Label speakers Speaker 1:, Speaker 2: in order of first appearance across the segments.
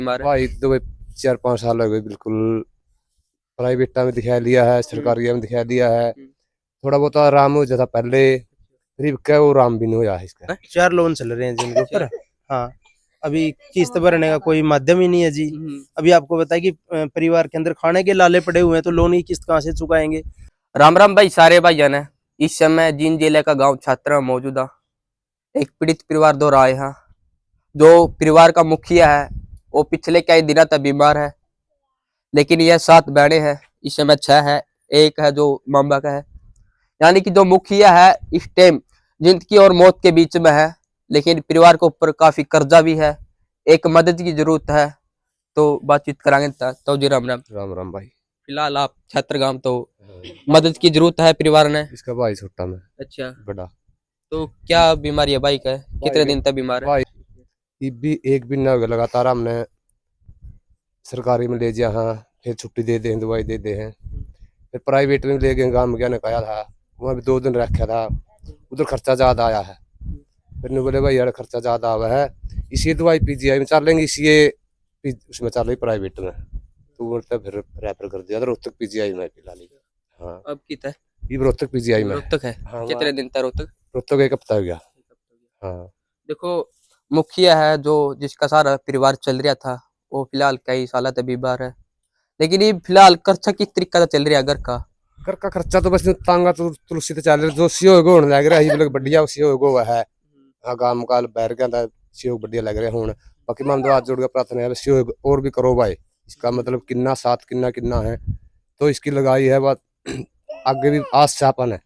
Speaker 1: भाई तो 4-5 साल हो गए बिल्कुल। प्राइवेट में दिखा लिया है, सरकारी में दिखा लिया है। थोड़ा बहुत आराम हो जाता पहले, फिर क्या वो आराम भी नहीं हो जाए इसका।
Speaker 2: 4 लोन चल रहे हैं जिनके ऊपर। हाँ, अभी किस्त भरने का कोई माध्यम ही नहीं है जी। अभी आपको बताया कि परिवार के अंदर खाने के लाले पड़े हुए हैं, तो लोन की किस्त कहाँ से चुकाएंगे।
Speaker 3: राम राम भाई सारे भाई ने इस समय जींद जिले का गांव छात्रा में मौजूदा एक पीड़ित परिवार दो रहा है। यहाँ जो परिवार का मुखिया है वो पिछले कई दिनों तक बीमार है, लेकिन यह 7 बहनें हैं, इस समय 6 है, एक है जो मामा का है। यानी कि जो मुखिया है इस टाइम जिंदगी और मौत के बीच में है, लेकिन परिवार के ऊपर काफी कर्जा भी है, एक मदद की जरूरत है। तो बातचीत कराएंगे। तो जी राम राम।
Speaker 1: राम राम भाई।
Speaker 3: फिलहाल आप छात्रगाम तो मदद की जरूरत है परिवार ने।
Speaker 1: इसका भाई छोटा में
Speaker 3: अच्छा,
Speaker 1: बड़ा।
Speaker 3: तो क्या बीमारी है भाई का, कितने दिन तक बीमार है।
Speaker 1: भाई भी एक भी ना हो गया लगातार, हमने सरकारी में ले जा, हाँ फिर छुट्टी दे दे, दवाई दे दे हैं, फिर प्राइवेट में ले गए, गाँव में कहा था, वहाँ भी 2 दिन रखा था, उधर खर्चा ज्यादा आया है। फिर ने बोले भाई यार खर्चा ज्यादा आया है, इसी दवाई पीजीआई में चल लेंगे, इसी उसमें चल रही प्राइवेट में, तो बोलते फिर रेफर कर दिया रोहतक पीजीआई में फिलहाल। हाँ
Speaker 3: अब कितना है?
Speaker 1: ये रोहतक पीजीआई में
Speaker 3: रोहतक है।
Speaker 1: हाँ,
Speaker 3: कितने दिन तक रोहतक?
Speaker 1: रोहतक 1 हफ्ता हो गया। हाँ
Speaker 3: देखो, मुखिया है जो जिसका सारा परिवार चल रहा था, वो फिलहाल कई साल तक बीमार है, लेकिन ये फिलहाल खर्चा किस तरीका से चल रहा है घर का।
Speaker 1: घर का खर्चा तो बस तांगा तो तुलसी तो चल रहा, जो सीओ होने लग रहा है बढ़िया सीओ हुआ है। हाँ गांव काल बैर गया सीओ बढ़िया लग रहा है हूँ। बाकी मैं हाथ जोड़ के प्रार्थना है सीओ और भी करो भाई, इसका मतलब किन्ना साथ किन्ना है, तो इसकी लगाई है बात। आगे भी आस से अपन है,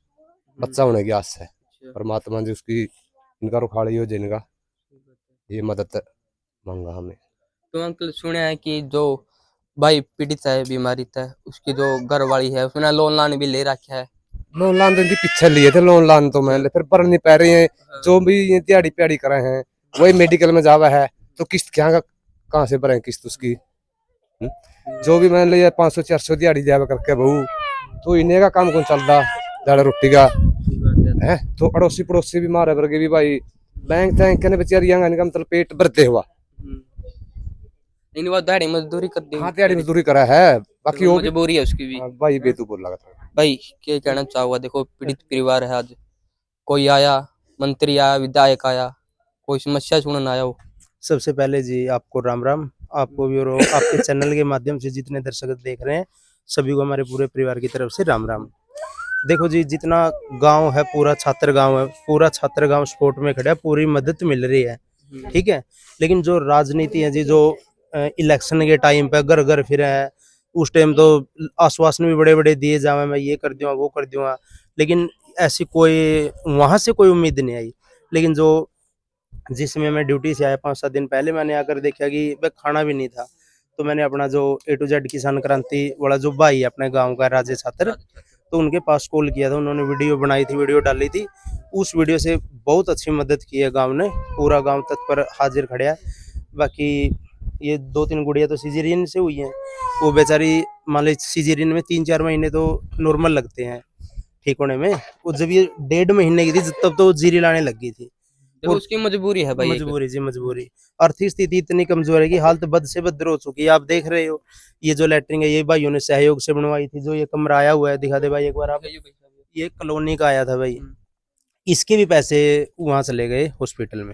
Speaker 1: बच्चा होने की आस है, परमात्मा जी उसकी इनका रुखाड़ी हो जिनका ये मदद मांगा हमें।
Speaker 3: तो अंकल सुना है कि जो भाई पीड़ित है बीमारी है, उसकी जो घर वाली है उसने लोन लाने भी ले रखा है।
Speaker 1: लोन लान दिन पीछे लिए थे, लोन लान तो मैंने फिर भर नहीं पा रही है। जो भी ये दिहाड़ी प्याड़ी करे हैं वही मेडिकल में जावा है, तो किस्त क्या कहाँ से भरे किस्त उसकी। जो भी मैंने लिया 500-400 दिहाड़ी जावा करके बहू, तो इन्हें का काम कौन चलता दाड़ा रोटी का है। तो अड़ोसी पड़ोसी भी मारे वर्गे भी भाई बैंक तैंक ने बेचारी इनका मतलब पेट भरते हुआ
Speaker 3: इन वो दिहाड़ी मजदूरी कर दी।
Speaker 1: हाँ दिहाड़ी मजदूरी करा है, बाकी वो
Speaker 3: मजबूरी है उसकी भी।
Speaker 1: भाई बेतु बोल लगा था
Speaker 3: भाई क्या कहना चाहूंगा, देखो पीड़ित परिवार है, आज कोई आया, मंत्री आया, विधायक आया, कोई समस्या सुनने आया हो।
Speaker 2: सबसे पहले जी आपको राम राम, आपको भी और आपके चैनल के माध्यम से जितने दर्शक देख रहे हैं सभी को हमारे पूरे परिवार की तरफ से राम राम। देखो जी, जितना गांव है पूरा छात्र गांव है, पूरा छात्र गांव सपोर्ट में खड़ा है, पूरी मदद मिल रही है, ठीक है। लेकिन जो राजनीति है जी, जो इलेक्शन के टाइम पे घर घर फिर है, उस टाइम तो आश्वासन भी बड़े बड़े दिए जावे, मैं ये कर दूंगा वो कर दूंगा, लेकिन ऐसी कोई वहां से कोई उम्मीद नहीं आई। लेकिन जो जिसमें मैं ड्यूटी से आया 5-7 दिन पहले, मैंने आकर देखा कि वह खाना भी नहीं था, तो मैंने अपना जो A to Z किसान क्रांति वाला जो भाई है अपने गांव का राजे छात्र, तो उनके पास कॉल किया था, उन्होंने वीडियो बनाई थी, वीडियो डाली थी। उस वीडियो से बहुत अच्छी मदद की है गांव ने, पूरा गांव तत्पर हाजिर खड़ा है। बाकी ये 2-3 गुड़िया तो सीजेरियन से हुई हैं, वो बेचारी मान ली सीजेरियन में 3-4 महीने तो नॉर्मल लगते हैं ठीक होने में, वो जब ये 1.5 महीने की थी तब तो जीरी लाने लग गई थी।
Speaker 3: तो उसकी मजबूरी है भाई,
Speaker 2: मजबूरी जी मजबूरी। आर्थिक स्थिति इतनी कमजोर है कि हालत बद से बदतर हो चुकी है। आप देख रहे हो ये जो लेटरिंग है ये भाइयों ने सहयोग से बनवाई थी, जो ये कमरा आया हुआ है दिखा दे भाई एक बार आप, ये कॉलोनी का आया था भाई, इसके भी पैसे वहां चले गए हॉस्पिटल में।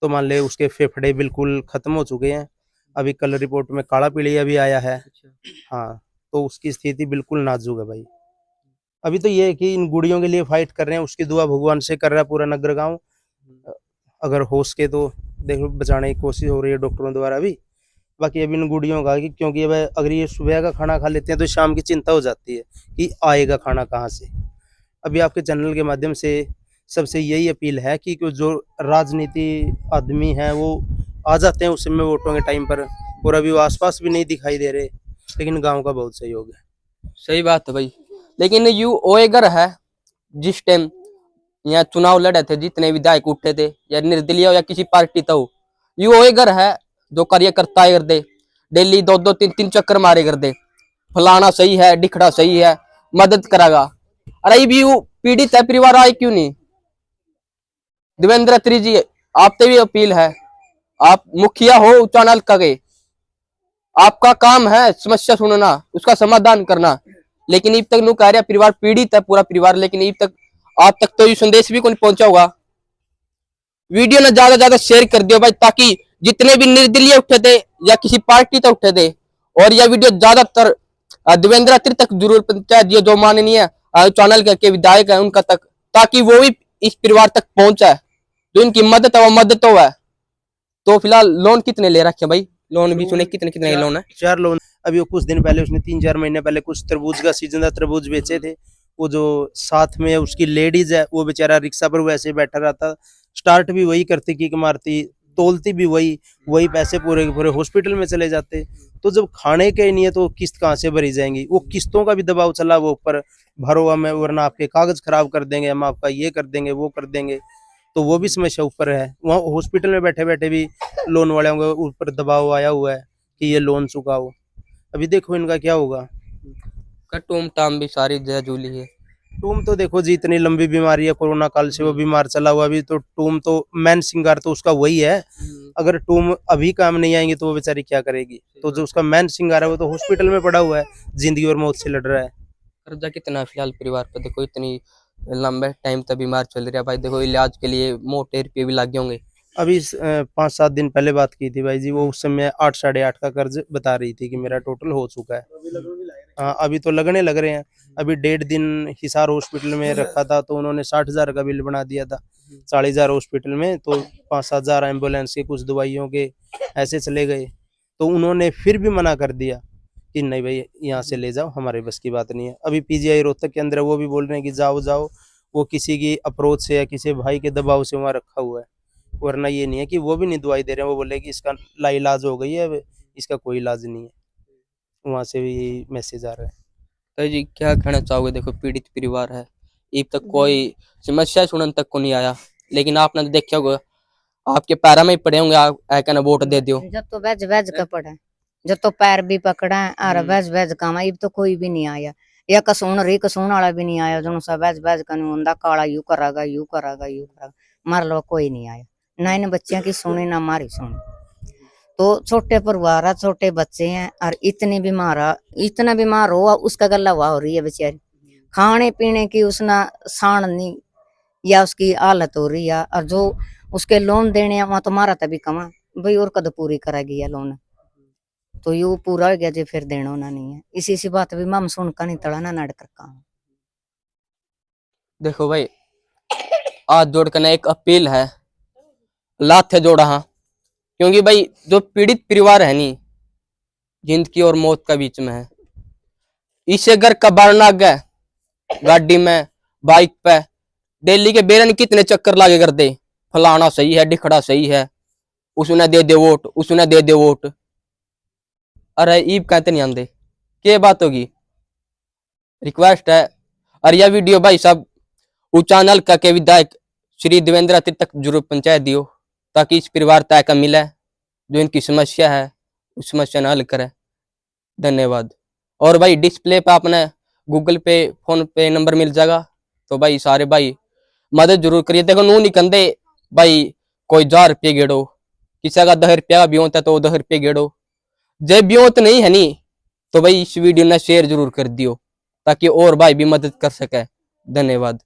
Speaker 2: तो मान ले उसके फेफड़े बिल्कुल खत्म हो चुके हैं, अभी कल रिपोर्ट में काला पीलिया भी आया है। हाँ, तो उसकी स्थिति बिल्कुल नाजुक है भाई। अभी तो ये है कि इन गुड़ियों के लिए फाइट कर रहे हैं, उसकी दुआ भगवान से कर रहा है पूरा नगर गांव। अगर हो सके तो देखो बचाने की कोशिश हो रही है डॉक्टरों द्वारा भी। बाकी अभी इन गुड़ियों का क्योंकि अब अगर ये सुबह का खाना खा लेते हैं तो शाम की चिंता हो जाती है कि आएगा खाना कहाँ से। अभी आपके चैनल के माध्यम से सबसे यही अपील है कि जो राजनीति आदमी है वो आ जाते हैं उस समय वोटों के टाइम पर, और अभी वो आसपास भी नहीं दिखाई दे रहे, लेकिन गांव का बहुत सहयोग है।
Speaker 3: सही बात है भाई, लेकिन यू ओएगर है जिस टाइम यहाँ चुनाव लड़े थे, जितने विधायक उठे थे या निर्दलीय हो या किसी पार्टी तो यू ओएगर है जो कार्यकर्ता कर दे, डेली 2-2-3-3 चक्कर मारे कर दे, फलाना सही है, डिखड़ा सही है, मदद करागा। अरे भी वो पीड़ित है परिवार, आए क्यों नहीं। देवेंद्र अत्री जी, आपसे भी अपील है, आप मुखिया हो चैनल का गए, आपका काम है समस्या सुनना, उसका समाधान करना, लेकिन अब तक नु कार्य परिवार पीड़ित है, पूरा परिवार, लेकिन अब तक आप तक तो ये संदेश भी कौन पहुंचा होगा। वीडियो ना ज्यादा शेयर कर दियो भाई, ताकि जितने भी निर्दलीय उठे थे या किसी पार्टी तक उठे थे, और यह वीडियो ज्यादातर देवेंद्र तिर तक जरूर पहुंचा दियो, जो माननीय चैनल के विधायक है उनका तक, ताकि वो भी इस परिवार तक पहुंचा, जो इनकी मदद है वो मदद हो है। तो फिलहाल लोन कितने ले रखे भाई, लोन भी सुने कितने कितने लोन है?
Speaker 2: 4 लोन। अभी वो कुछ दिन पहले उसने 3-4 महीने पहले कुछ तरबूज का सीजन था, तरबूज बेचे थे। वो जो साथ में उसकी लेडीज है वो बेचारा रिक्शा पर वैसे ही बैठा रहता, स्टार्ट भी वही करती, किक मारती, तोलती भी वही पैसे पूरे के पूरे हॉस्पिटल में चले जाते। तो जब खाने के ही नहीं है तो किस्त कहाँ से भरी जाएंगी। वो किस्तों का भी दबाव चला वो ऊपर, भरो हमें वरना आपके कागज खराब कर देंगे, हम आपका ये कर देंगे वो कर देंगे। तो वो भी समस्या ऊपर है। वहाँ हॉस्पिटल में बैठे बैठे भी लोन वाले के ऊपर दबाव आया हुआ है कि ये लोन चुकाओ। अभी देखो इनका क्या होगा।
Speaker 3: टूम टाम भी सारी जूली है।
Speaker 2: टूम तो देखो जी इतनी लंबी बीमारी है, कोरोना काल से वो बीमार चला हुआ। अभी तो टूम तो मेन सिंगार तो उसका वही है। अगर टूम अभी काम नहीं आएंगे तो वो बेचारी क्या करेगी। तो जो उसका मेन सिंगार है वो तो हॉस्पिटल में पड़ा हुआ है, जिंदगी और मौत से लड़ रहा है।
Speaker 3: कर्जा कितना फिलहाल परिवार पर, देखो इतनी लंबे टाइम तक बीमार चल रहा है भाई, देखो इलाज के लिए मोटे रुपये भी लग होंगे।
Speaker 2: अभी 5-7 दिन पहले बात की थी भाई जी, वो उस समय 8 साढ़े 8 का कर्ज बता रही थी कि मेरा टोटल हो चुका है। हाँ अभी तो लगने लग रहे हैं। अभी 1.5 दिन हिसार हॉस्पिटल में रखा था तो उन्होंने 60,000 का बिल बना दिया था। 40,000 हॉस्पिटल में, तो 5-7 हजार एम्बुलेंस के कुछ दवाइयों के ऐसे चले गए। तो उन्होंने फिर भी मना कर दिया कि नहीं भाई यहाँ से ले जाओ, हमारे बस की बात नहीं है। अभी पीजीआई रोहतक के अंदर है, वो भी बोल रहे हैं कि जाओ जाओ, वो किसी की अप्रोच से या किसी भाई के दबाव से वहाँ रखा हुआ है। वरना ये नहीं है कि वो भी नहीं दवाई दे रहे हैं। वो बोले कि इसका लाइलाज हो गई है, अब इसका कोई इलाज नहीं है। वहाँ से भी यही मैसेज आ रहा है।
Speaker 3: तो जी क्या कहना चाहोगे, देखो पीड़ित परिवार है, अब तक कोई समस्या सुनने तक को नहीं आया, लेकिन आपने तो देखा होगा, आपके पैरा में ही पड़े होंगे, आप कहना वोट दे दियो।
Speaker 4: जब तो बेज बेज का पड़ा, जब तो पैर भी पकड़ा है और बेज बेज का अब तो कोई भी नहीं आया, या कसून वाला भी नहीं आया। जो सा बेज बेज का नहीं काला यू करागा यू करागा यू करागा, मार लो कोई नहीं आया। ना इन बच्चियों की सुनी ना मारी सुनी। तो छोटे परिवार है, छोटे बच्चे हैं और इतना बीमार हो उसका गला हुआ हो रही है बेचारी। खाने पीने की उसना साण नहीं या उसकी हालत हो रही है। और जो उसके लोन देने हैं वहां तो मारा तभी कमा भाई, और कद पूरी करेगी या लोन। तो यू पूरा हो गया जो फिर देना ना नहीं है। इसी सी बात भी मम सुन का नहीं तड़ा ना नड़ कर का।
Speaker 3: देखो भाई आज जोड़ कर एक अपील है, लाथ है जोड़ा, हाँ, क्योंकि भाई जो पीड़ित परिवार है नी, जिंदगी और मौत का बीच में है। इसे घर कबाड़ ना गए गाड़ी में बाइक पे दिल्ली के बेरन कितने चक्कर लागे कर दे, फलाना सही है ढिखड़ा सही है, उसने दे दे वोट, उसने दे दे वोट। अरे ईब कहते नहीं आंदे, क्या बात होगी। रिक्वेस्ट है, और यह वीडियो भाई साहब चैनल का के विधायक श्री देवेंद्र तिर तक जरूर पहुंचा दियो, ताकि इस परिवार तय का मिले, जो इनकी समस्या है उस समस्या न हल करे। धन्यवाद। और भाई डिस्प्ले पे आपने गूगल पे फोन पे नंबर मिल जाएगा, तो भाई सारे भाई मदद जरूर करिए। देखो नू नहीं कंदे भाई कोई 1000 रुपये गेड़ो, किसी का 10 रुपया ब्योत है तो 10 रुपये गेड़ो। जब ब्योत नहीं है नी तो भाई इस वीडियो ने शेयर जरूर कर दियो, ताकि और भाई भी मदद कर सके। धन्यवाद।